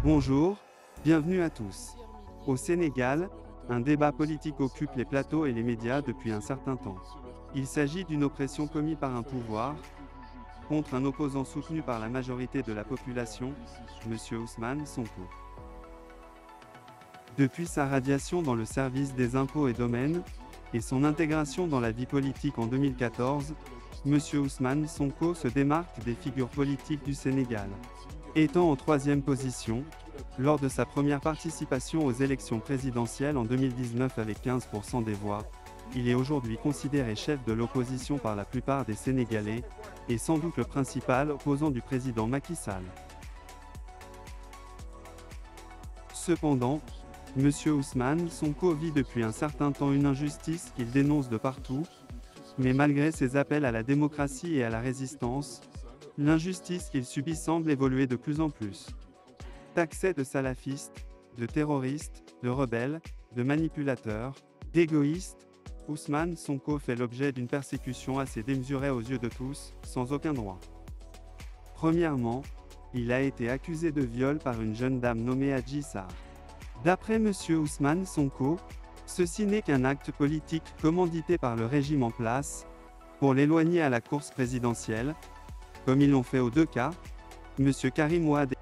Bonjour, bienvenue à tous. Au Sénégal, un débat politique occupe les plateaux et les médias depuis un certain temps. Il s'agit d'une oppression commise par un pouvoir contre un opposant soutenu par la majorité de la population, M. Ousmane Sonko. Depuis sa radiation dans le service des impôts et domaines, et son intégration dans la vie politique en 2014, M. Ousmane Sonko se démarque des figures politiques du Sénégal. Étant en troisième position, lors de sa première participation aux élections présidentielles en 2019 avec 15% des voix, il est aujourd'hui considéré chef de l'opposition par la plupart des Sénégalais, et sans doute le principal opposant du président Macky Sall. Cependant, M. Ousmane Sonko vit depuis un certain temps une injustice qu'il dénonce de partout, mais malgré ses appels à la démocratie et à la résistance, l'injustice qu'il subit semble évoluer de plus en plus. Taxé de salafistes, de terroristes, de rebelles, de manipulateurs, d'égoïstes, Ousmane Sonko fait l'objet d'une persécution assez démesurée aux yeux de tous, sans aucun droit. Premièrement, il a été accusé de viol par une jeune dame nommée Adji Sarr. D'après M. Ousmane Sonko, ceci n'est qu'un acte politique commandité par le régime en place, pour l'éloigner à la course présidentielle, comme ils l'ont fait aux deux cas, M. Karim Wade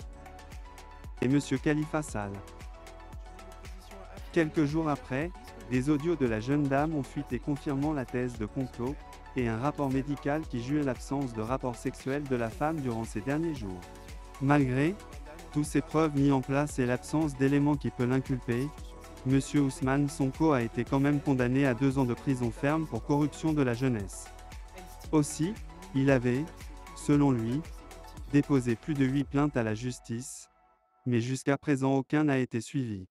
et M. Khalifa Sall. Quelques jours après, des audios de la jeune dame ont fuité confirmant la thèse de complot, et un rapport médical qui juge l'absence de rapport sexuel de la femme durant ces derniers jours. Malgré toutes ces preuves mises en place et l'absence d'éléments qui peuvent l'inculper, M. Ousmane Sonko a été quand même condamné à 2 ans de prison ferme pour corruption de la jeunesse. Aussi, il avait, selon lui, déposé plus de 8 plaintes à la justice, mais jusqu'à présent aucun n'a été suivi.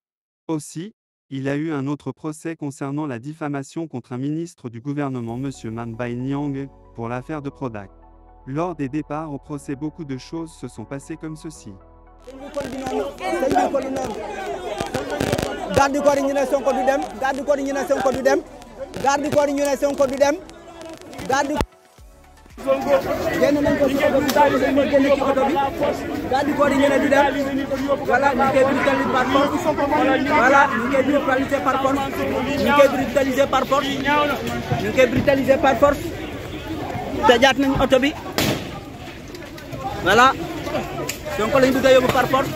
Aussi, il a eu un autre procès concernant la diffamation contre un ministre du gouvernement M. Mame Mbaye Niang, pour l'affaire de Prodac. Lors des départs au procès, beaucoup de choses se sont passées comme ceci. Garde corps ñu ne Sonko du dem, garde corps ñu ne Sonko du dem, garde corps ñu ne Sonko du dem, garde génn nañ ko ci oto bi daal dañ ko génn ci oto bi garde corps ñu ne du dem, voilà ñu koy brutaliser par force, voilà ñu koy brutaliser par force, ñu koy brutaliser par force, ñu koy brutaliser par force, tëjaat nañ oto bi, voilà Sonko lañ bëgg a yóbbu par force,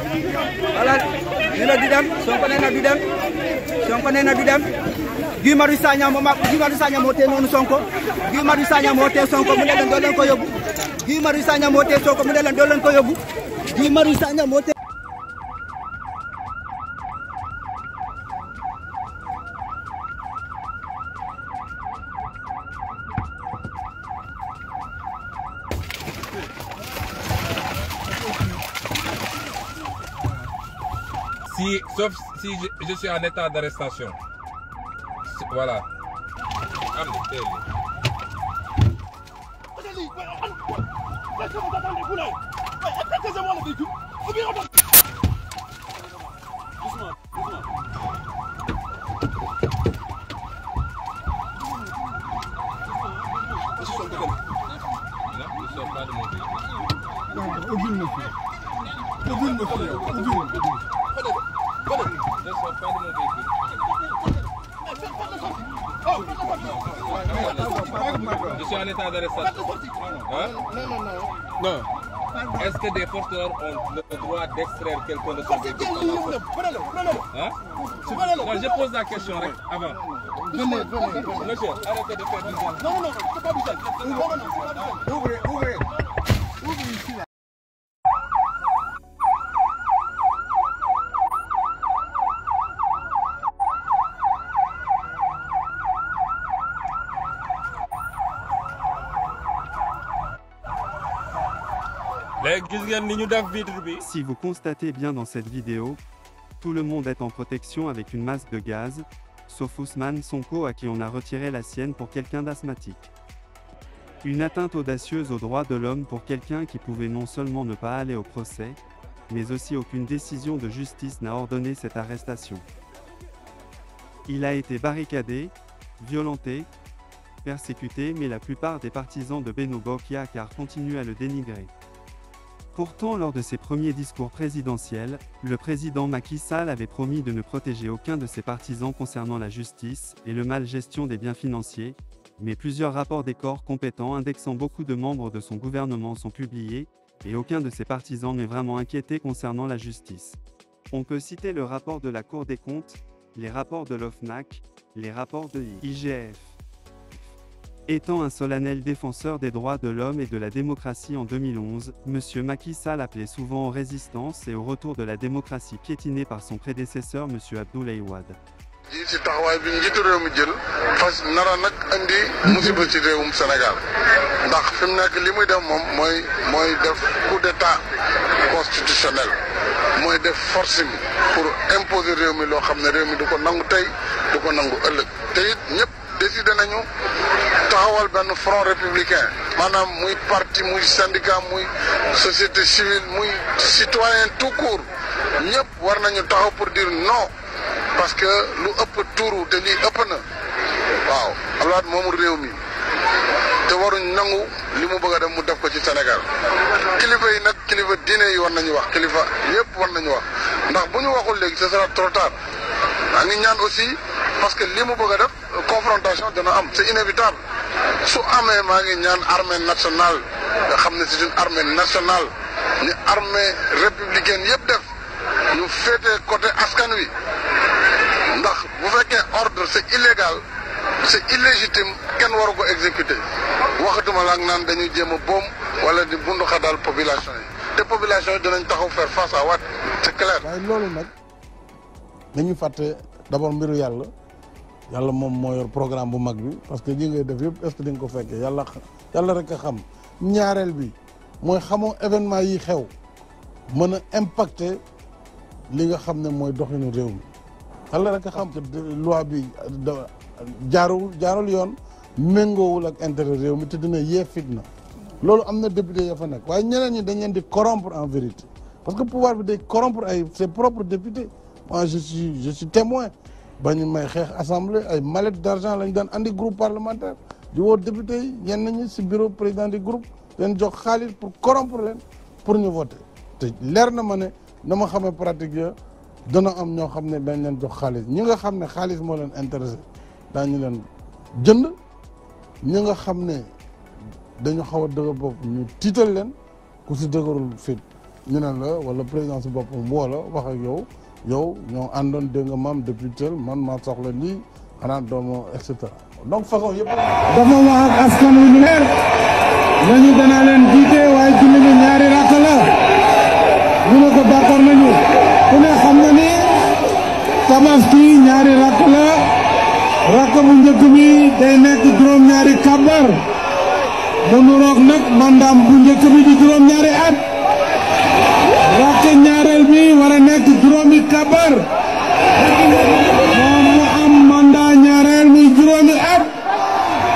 voilà ñu ne du dem, Sonko nee na du dem, Sonko nee na du dem, Guy Marius Sagna moo tee noonu Sonko, Guy Marius Sagna moo tee Sonko mu ne leen doo leen ko yóbbu, Guy Marius Sagna moo tee Sonko mu ne leen doo leen ko yóbbu, Guy Marius Sagna moo tee sauf si je suis en état d'arrestation. Voilà. Je suis en état d'arrestation. Hein? Non. Est-ce que des forces de l'ordre ont le droit d'extraire quelqu'un de son véhicule? Hein? Non, je pose la question avant. Venez. Monsieur, arrêtez de faire du zèle. Non, c'est pas du zèle. Ouvrez. Ici, là. Si vous constatez bien dans cette vidéo, tout le monde est en protection avec une masque de gaz, sauf Ousmane Sonko à qui on a retiré la sienne pour quelqu'un d'asthmatique. Une atteinte audacieuse aux droits de l'homme pour quelqu'un qui pouvait non seulement ne pas aller au procès, mais aussi aucune décision de justice n'a ordonné cette arrestation. Il a été barricadé, violenté, persécuté, mais la plupart des partisans de Benno Bokk Yakaar continuent à le dénigrer. Pourtant, lors de ses premiers discours présidentiels, le président Macky Sall avait promis de ne protéger aucun de ses partisans concernant la justice et le mal-gestion des biens financiers, mais plusieurs rapports des corps compétents indexant beaucoup de membres de son gouvernement sont publiés, et aucun de ses partisans n'est vraiment inquiété concernant la justice. On peut citer le rapport de la Cour des comptes, les rapports de l'OFNAC, les rapports de l'IGF. Étant un solennel défenseur des droits de l'homme et de la démocratie en 2011, M. Macky Sall appelait souvent aux résistances et au retour de la démocratie piétinée par son prédécesseur M. Abdoulaye Wade. ji ci taxawaay bi njiitu réew mi jël fas nara nag andi musiba ci réewum Sénégal ndax fi mu nekk li muy def moom mooy def coup d'état constitutionnel mooy def forcing pour imposer réew mi loo xam ne réew mi du ko nangu tey du ko nangu ëllëg te it ñëpp décidé nañu taxawal benn front républicain maanaam muy parti muy syndicat muy société civile muy citoyen tout court ñëpp war nañu taxaw pour dire non. parce que lu ëpp tuuru te lii ëpp na waaw Abdoulaye moomu réew mi te waruñ nangu li mu bëgg a def mu def ko ci Sénégal kilifa yi nag kilifa diine yi war nañu wax kilifa yëpp war nañu wax ndax bu ñu waxul léegi ce sera trop tard maa ngi ñaan aussi parce que li mu bëgg a def confrontation dana am c'est inévitable su amee maa ngi ñaan armée nationale nga xam ne c'est une armée nationale ni armée républicaine yëpp def ñu féete côté askan wi. ndax bu fekkee ordre c'est illégal c'est illégitime kenn waru ko exécuter waxatuma la ak naan dañuy jéem a boom wala di bundu xadal population yi te population yi dinañ taxaw faire face à Wade c'est clair. waaye loolu nag dañu fàtte d'abord mbiru yàlla moom moo yor programme bu mag bi parce que li ngay def yëpp est-ce que di nga ko fekkee yàlla rek a xam ñaareel bi mooy xamoo événement yi xew mën a impacter li nga xam ne mooy doxinu réew mi. yàlla rek a xam que loi bi jaarul yoon méngoowul ak intérêt réew mi te dina yee fitna loolu am na député ya fa nekk waaye ñeneen ñi dañ leen di corrompre en vérité parce que pouvoir bi day corrompre ay ses propres députés moi je suis témoin ba ñu may xeex assemblée ay mallette d'argent lañ daan andi groupe parlementaire di woo député yi ñenn ñi si bureau président du groupe leen jox xaalis pour corrompre leen pour ñu voter te leer na ma ne dama xamee pratique ya dana am ñoo xam ne dañ leen jox xaalis ñi nga xam ne xaalis moo leen intéressé daañu leen jënd ñi nga xam ne dañu xaw a dëgër bopp ñu tiital leen ku si dëgërul fit ñu ne la wala président si boppam woo la wax ak yow ñoo àndoon dégg nga maam depuis tel man maa soxla lii xanaa doomu et cetera donc façon yëpp. dafa wax ak askan wi ñu leer nañu danaa leen jiite waaye julli bi ñaari rakk la ñu ne ko d'accord nañu. ku ne xam na ni tabaski ñaari rakk la rakk bu njëkk bi day nekk juróom-ñaari kabar mu nuroog nag mandaam bu njëkk bi di juróom-ñaari at rakk ñaareel bi war a nekk juróomi kabar moom mu am mandat ñaareel mi juróomi at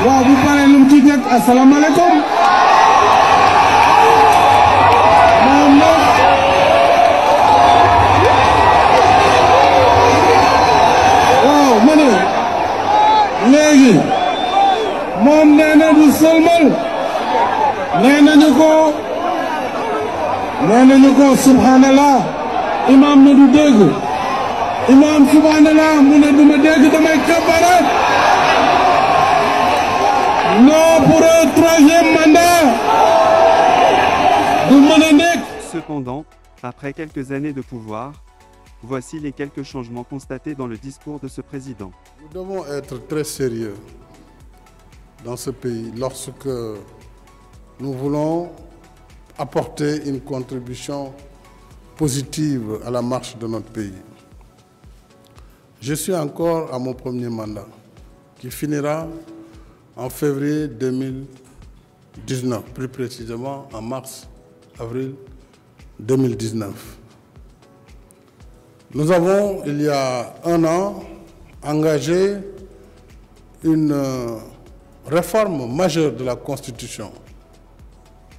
waaw bu paree lu mu ci teg asalaamaaleykum léegi moom nee na du sëlmal nee nañu ko subhanallah imam ne du dégg imam subhanallah mu ne du ma dégg damay kabarat non pour un troisième mandat du mën a nekk. Cependant, après quelques années de pouvoir, voici les quelques changements constatés dans le discours de ce président. Nous devons être très sérieux dans ce pays lorsque nous voulons apporter une contribution positive à la marche de notre pays. Je suis encore à mon premier mandat qui finira en février 2019, plus précisément en mars-avril 2019. Nous avons, il y a un an, engagé une réforme majeure de la Constitution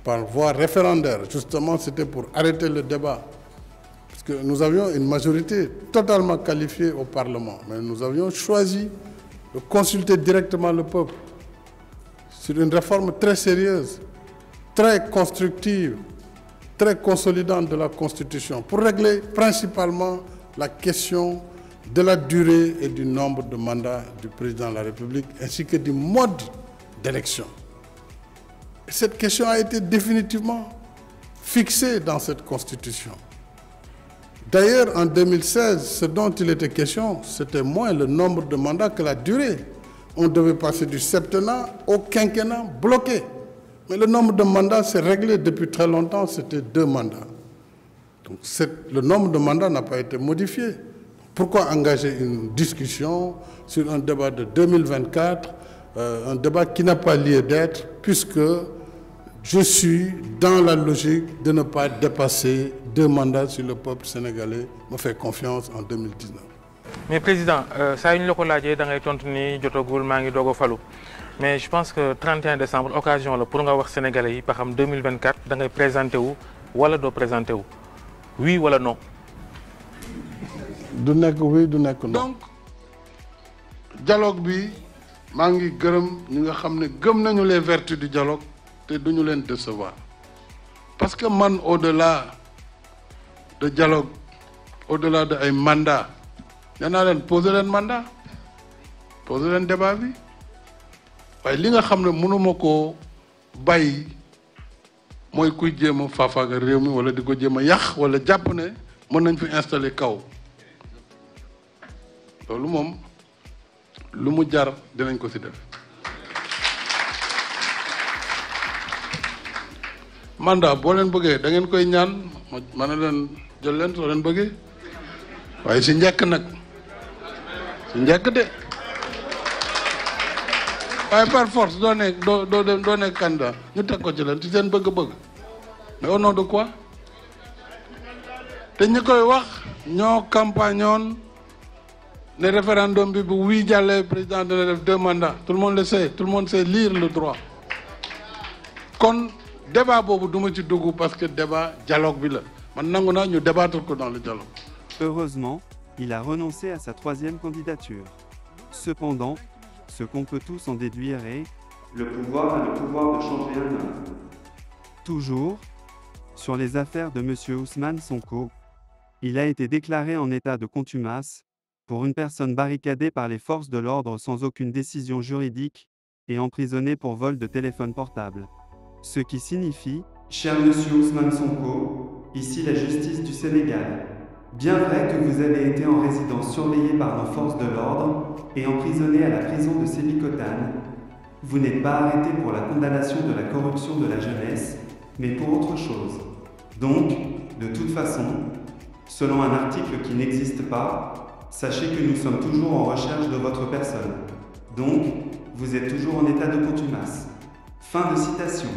par voie référendaire. Justement, c'était pour arrêter le débat. Parce que nous avions une majorité totalement qualifiée au Parlement. Mais nous avions choisi de consulter directement le peuple sur une réforme très sérieuse, très constructive, très consolidante de la Constitution pour régler principalement la question de la durée et du nombre de mandats du président de la République ainsi que du mode d'élection. Cette question a été définitivement fixée dans cette Constitution. D'ailleurs, en 2016, ce dont il était question, c'était moins le nombre de mandats que la durée. On devait passer du septennat au quinquennat bloqué. Mais le nombre de mandats s'est réglé depuis très longtemps, c'était 2 mandats. Donc le nombre de mandats n'a pas été modifié. Pourquoi engager une discussion sur un débat de 2024, un débat qui n'a pas lieu d'être, puisque je suis dans la logique de ne pas dépasser 2 mandats si le peuple sénégalais me fait confiance en 2019. Mais président, ça une localité dans les tonnes jotagul mangi dogo fallu. Mais je pense que 31 décembre occasion là pour nga wax sénégalais yi ba xam 2024 da ngay présenter wu wala do présenter wu. Oui wala non. Du nek oui du nek non. Donc dialogue bi mangi gërëm ñi nga xamné gëm nañu les vertus du dialogue té duñu leen décevoir. Parce que man au-delà de dialogue, au-delà de ay mandat, yana leen poser leen mandat, poser leen débat bi. waaye li nga xam ne mënuma koo bàyyi mooy kuy jéem a faafaaga réew mi wala di ko jéem a yàq wala jàpp ne mën nañ fi installer kaw loolu moom lu mu jar dinañ ko ci def mandat boo leen bëggee da ngeen koy ñaan ma ne leen jël leen soo leen bëggee waaye si njëkk nag si njëkk de par force doo nekk candidat ñu teg ko ci leen ci seen bëgg-bëgg mais au nom de quoi te ñi koy wax ñoo campagnoon ne référendum bi bu wii jàllee président dina def 2 mandats tout le monde le sait, tout le monde sait lire le droit kon débat boobu duma ci dugg parce que débat dialogue bi la man nangu naa ñu débattre ko dans le dialogue. Heureusement, il a renoncé à sa 3e candidature. Cependant, ce qu'on peut tous en déduire est le pouvoir a le pouvoir de changer un homme. Toujours, sur les affaires de M. Ousmane Sonko, il a été déclaré en état de contumace pour une personne barricadée par les forces de l'ordre sans aucune décision juridique et emprisonnée pour vol de téléphone portable. Ce qui signifie, cher M. Ousmane Sonko, ici la justice du Sénégal. Bien vrai que vous avez été en résidence surveillée par nos forces de l'ordre et emprisonné à la prison de Sébikotane, vous n'êtes pas arrêté pour la condamnation de la corruption de la jeunesse, mais pour autre chose. Donc, de toute façon, selon un article qui n'existe pas, sachez que nous sommes toujours en recherche de votre personne. Donc, vous êtes toujours en état de contumace. Fin de citation.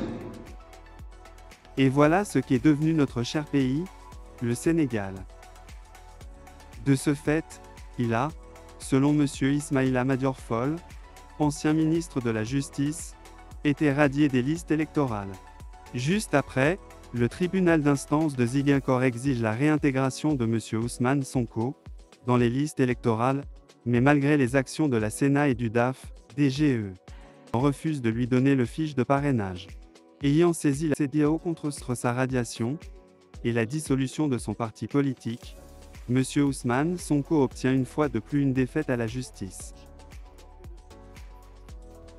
Et voilà ce qu'est devenu notre cher pays, le Sénégal. De ce fait, il a, selon M. Ismaïla Madior Fall, ancien ministre de la Justice, été radié des listes électorales. Juste après, le tribunal d'instance de Ziguinchor exige la réintégration de M. Ousmane Sonko dans les listes électorales, mais malgré les actions de la Sénat et du DAF, DGE, on refuse de lui donner le fiche de parrainage. Ayant saisi la CEDEAO contre sa radiation et la dissolution de son parti politique, M. Ousmane Sonko obtient une fois de plus une défaite à la justice.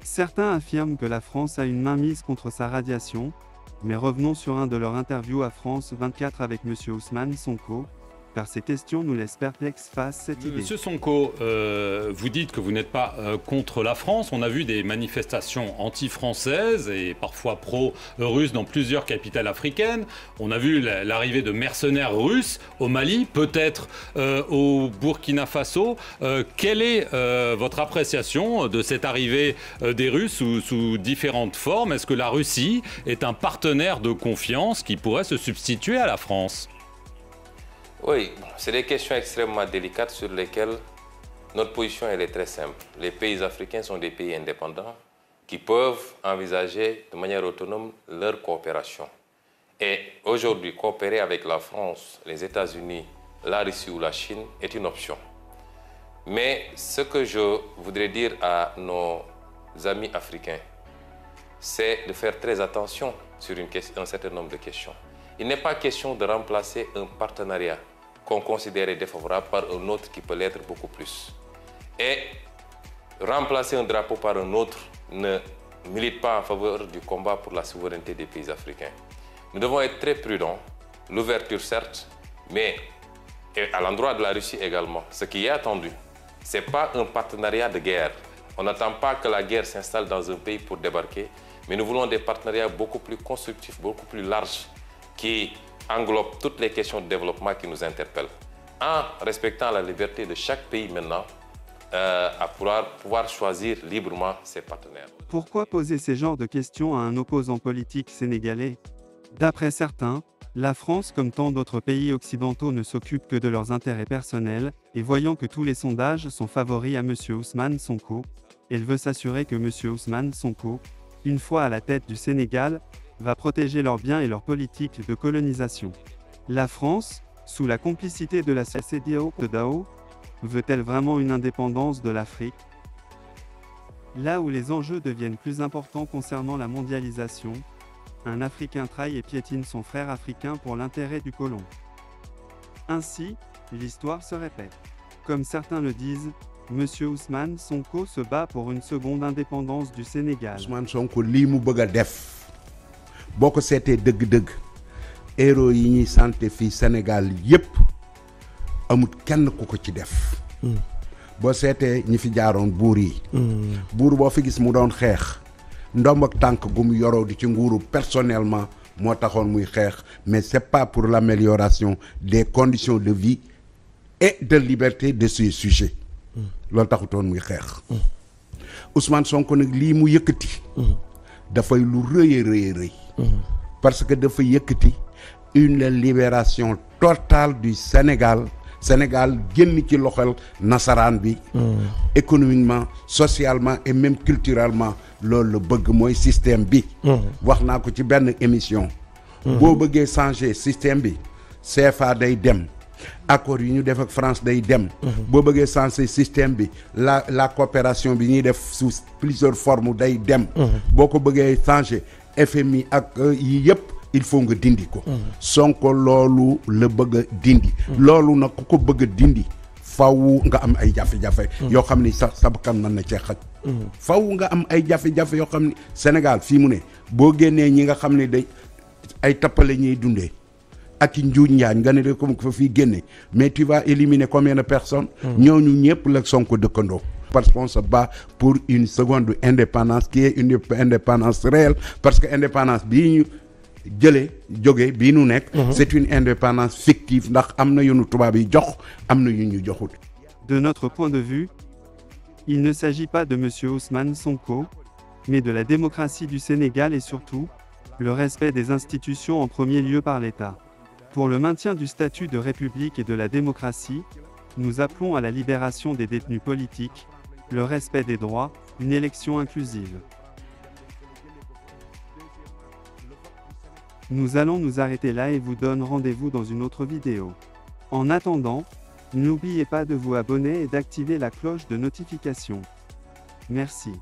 Certains affirment que la France a une main mise contre sa radiation, mais revenons sur un de leurs interviews à France 24 avec M. Ousmane Sonko, car ces questions nous laissent perplexes face à cette idée. Monsieur Sonko, vous dites que vous n'êtes pas contre la France. On a vu des manifestations anti-françaises et parfois pro-russes dans plusieurs capitales africaines. On a vu l'arrivée de mercenaires russes au Mali, peut-être au Burkina Faso. Quelle est votre appréciation de cette arrivée des Russes sous différentes formes? Est-ce que la Russie est un partenaire de confiance qui pourrait se substituer à la France? Oui, c'est des questions extrêmement délicates sur lesquelles notre position elle est très simple. Les pays africains sont des pays indépendants qui peuvent envisager de manière autonome leur coopération. Et aujourd'hui, coopérer avec la France, les États-Unis, la Russie ou la Chine est une option. Mais ce que je voudrais dire à nos amis africains, c'est de faire très attention sur un certain nombre de questions. il n'est pas question de remplacer un partenariat qu'on considérait défavorable par un autre qui peut l'être beaucoup plus. Et remplacer un drapeau par un autre ne milite pas en faveur du combat pour la souveraineté des pays africains. Nous devons être très prudents, l'ouverture certes, mais à l'endroit de la Russie également. Ce qui est attendu, ce n'est pas un partenariat de guerre. On n'attend pas que la guerre s'installe dans un pays pour débarquer, mais nous voulons des partenariats beaucoup plus constructifs, beaucoup plus larges, qui englobent toutes les questions de développement qui nous interpellent, en respectant la liberté de chaque pays maintenant à pouvoir choisir librement ses partenaires. Pourquoi poser ces genres de questions à un opposant politique sénégalais? D'après certains, la France, comme tant d'autres pays occidentaux, ne s'occupe que de leurs intérêts personnels, et voyant que tous les sondages sont favoris à M. Ousmane Sonko, elle veut s'assurer que M. Ousmane Sonko, une fois à la tête du Sénégal, va protéger leurs biens et leur politique de colonisation. La France, sous la complicité de la CEDEAO, veut-elle vraiment une indépendance de l'Afrique? Là où les enjeux deviennent plus importants concernant la mondialisation, un Africain trahit et piétine son frère africain pour l'intérêt du colon. Ainsi, l'histoire se répète. Comme certains le disent, M. Ousmane Sonko se bat pour une seconde indépendance du Sénégal. Ousmane Sonko lii mu bëgg a def boo ko seetee dëgg-dëgg héros yi ñuy santé fii Sénégal yépp amut kenn ku ko ci def. boo seetee ñi fi jaaroon buur yi. buur boo fi gis mu doon xeex ndomb ak tànk gu mu yoroo di ci nguuru personnellement moo taxoon muy xeex, mais c'est pas pour l'amélioration des conditions de vie et de liberté de ces sujets. loolu taxutoon muy xeex. Ousmane Sonko nag lii mu yëkkati. dafay lu rëy a rëy. parce que dafa yëkkati une libération totale du Sénégal. Sénégal génn ci loxol nasaraan bi. économiquement, socialement et même culturellement loolu la bëgg mooy système bi. wax naa ko ci benn émission. boo bëggee changer système bi CFA day dem. accord yi ñu def ak France day dem. boo bëggee changer système bi la coopération bi ñuy def sous plusieurs formes day dem. boo ko bëggee changer FMI ak yi yëpp il faut nga dindi ko. Sonko loolu la bëgg a dindi. loolu nag ku ko bëgg a dindi faw nga am ay jafe-jafe. yoo xam ni sa bakkan mën na cee xaj. faw nga am ay jafe-jafe yoo xam ni Sénégal fii mu ne boo génnee ñi nga xam ne day ay tappale ñuy dundee. ak i njuuj njaañ nga ne de comme fa fii génne mais tu vas éliminer combien de personnes. ñooñu ñëpp la Sonko dëkkandoo. parce qu'on se bat pour une seconde indépendance qui est une indépendance réelle parce que indépendance bii ñu jëlee jóge bii nu nekk. c'est une indépendance fictive ndax am na yu nu tubaab yi jox am na yu ñu joxul. De notre point de vue, il ne s'agit pas de M. Ousmane Sonko, mais de la démocratie du Sénégal et surtout, le respect des institutions en premier lieu par l'État. Pour le maintien du statut de République et de la démocratie, nous appelons à la libération des détenus politiques, le respect des droits, une élection inclusive. Nous allons nous arrêter là et vous donne rendez-vous dans une autre vidéo. En attendant, n'oubliez pas de vous abonner et d'activer la cloche de notification. Merci.